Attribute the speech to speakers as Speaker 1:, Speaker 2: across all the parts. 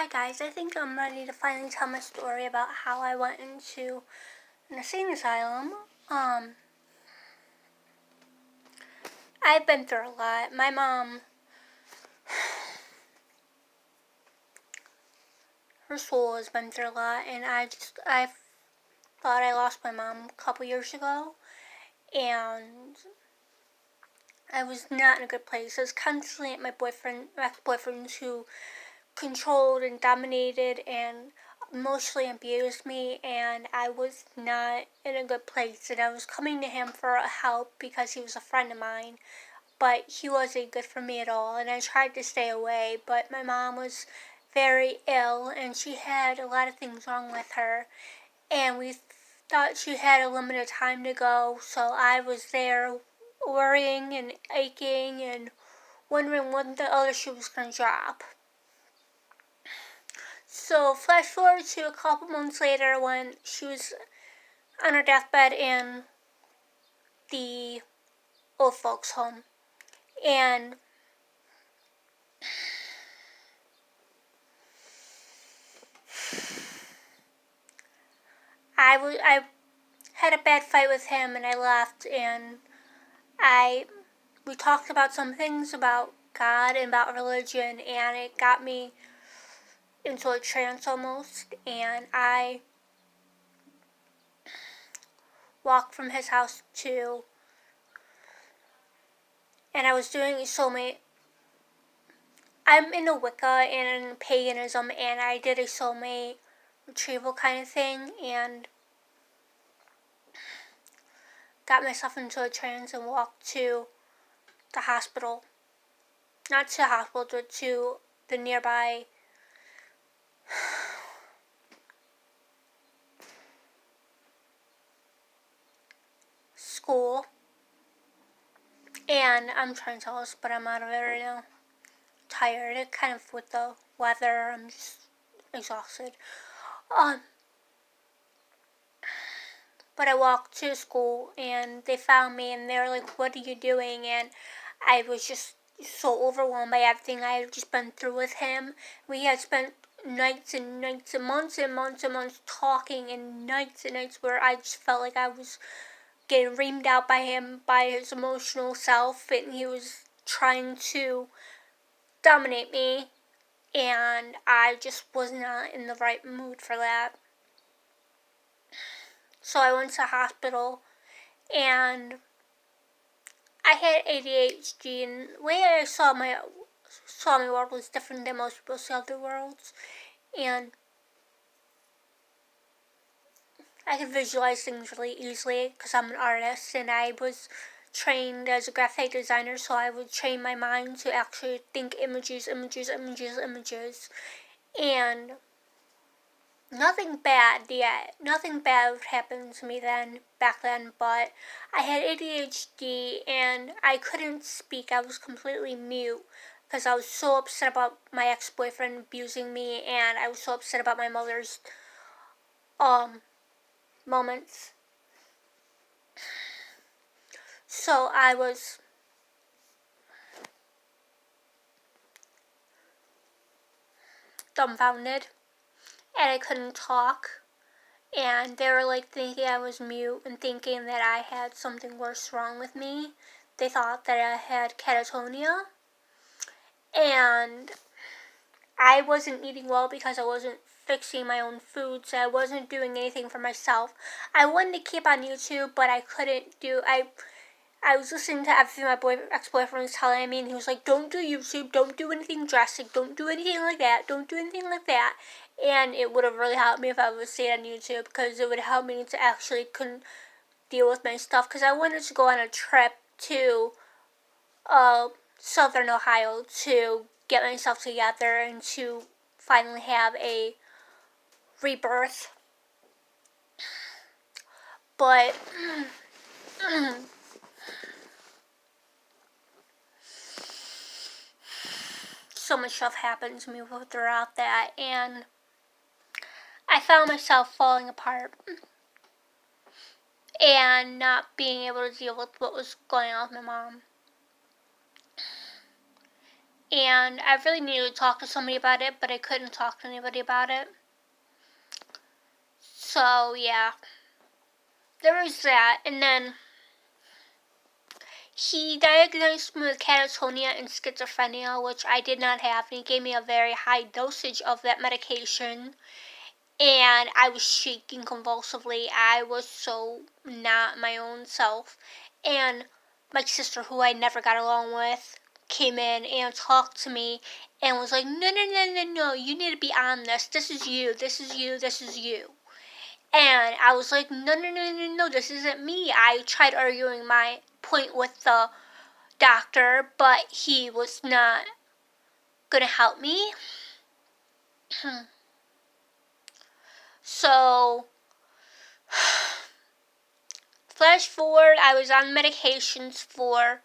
Speaker 1: Hi guys, I think I'm ready to finally tell my story about how I went into an insane asylum. I've been through a lot. My mom, her soul has been through a lot, and I thought I lost my mom a couple years ago, and I was not in a good place. I was constantly at my ex-boyfriends who controlled and dominated and emotionally abused me, and I was not in a good place, and I was coming to him for help because he was a friend of mine, but he wasn't good for me at all, and I tried to stay away, but my mom was very ill, and she had a lot of things wrong with her, and we thought she had a limited time to go, so I was there worrying and aching and wondering when the other shoe was going to drop. So flash forward to a couple months later when she was on her deathbed in the old folks home. And I had a bad fight with him and I left, and we talked about some things about God and about religion, and it got me into a trance almost, and I walked from his house and I was doing a soulmate. I'm into Wicca and in paganism, and I did a soulmate retrieval kind of thing, and got myself into a trance and walked to the hospital. Not to the hospital, but to the nearby school. And I'm trying to tell us, but I'm out of it right now. Tired, kind of with the weather. I'm just exhausted. But I walked to school and they found me and they were like, "What are you doing?" And I was just so overwhelmed by everything I had just been through with him. We had spent nights and nights and months and months and months talking, and nights where I just felt like I was getting reamed out by him, by his emotional self, and he was trying to dominate me, and I just was not in the right mood for that. So I went to the hospital, and I had ADHD, and the way I saw my world was different than most people see their worlds, and I could visualize things really easily because I'm an artist, and I was trained as a graphic designer, so I would train my mind to actually think images, and nothing bad would happen to me back then, but I had ADHD and I couldn't speak. I was completely mute because I was so upset about my ex-boyfriend abusing me, and I was so upset about my mother's moments. So I was dumbfounded and I couldn't talk, and they were like thinking I was mute and thinking that I had something worse wrong with me. They thought that I had catatonia, and I wasn't eating well because I wasn't fixing my own food, so I wasn't doing anything for myself. I wanted to keep on YouTube, but I couldn't I was listening to everything my ex-boyfriend was telling me, and he was like, "Don't do YouTube, don't do anything drastic, don't do anything like that, don't do anything like that." And it would have really helped me if I would stay on YouTube, because it would help me to actually deal with my stuff, because I wanted to go on a trip to Southern Ohio to get myself together and to finally have a rebirth. But so much stuff happened to me throughout that, and I found myself falling apart and not being able to deal with what was going on with my mom. and I really needed to talk to somebody about it, but I couldn't talk to anybody about it. So, yeah, there was that. And then he diagnosed me with catatonia and schizophrenia, which I did not have, and he gave me a very high dosage of that medication, and I was shaking convulsively. I was so not my own self, and my sister, who I never got along with, came in and talked to me and was like, no, you need to be on this. This is you, this is you, this is you. And I was like, no, this isn't me. I tried arguing my point with the doctor, but he was not gonna help me. So, flash forward, I was on medications for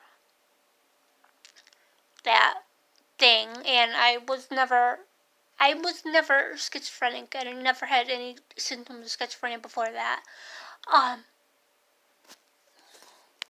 Speaker 1: that thing, and I was never schizophrenic, and I never had any symptoms of schizophrenia before that.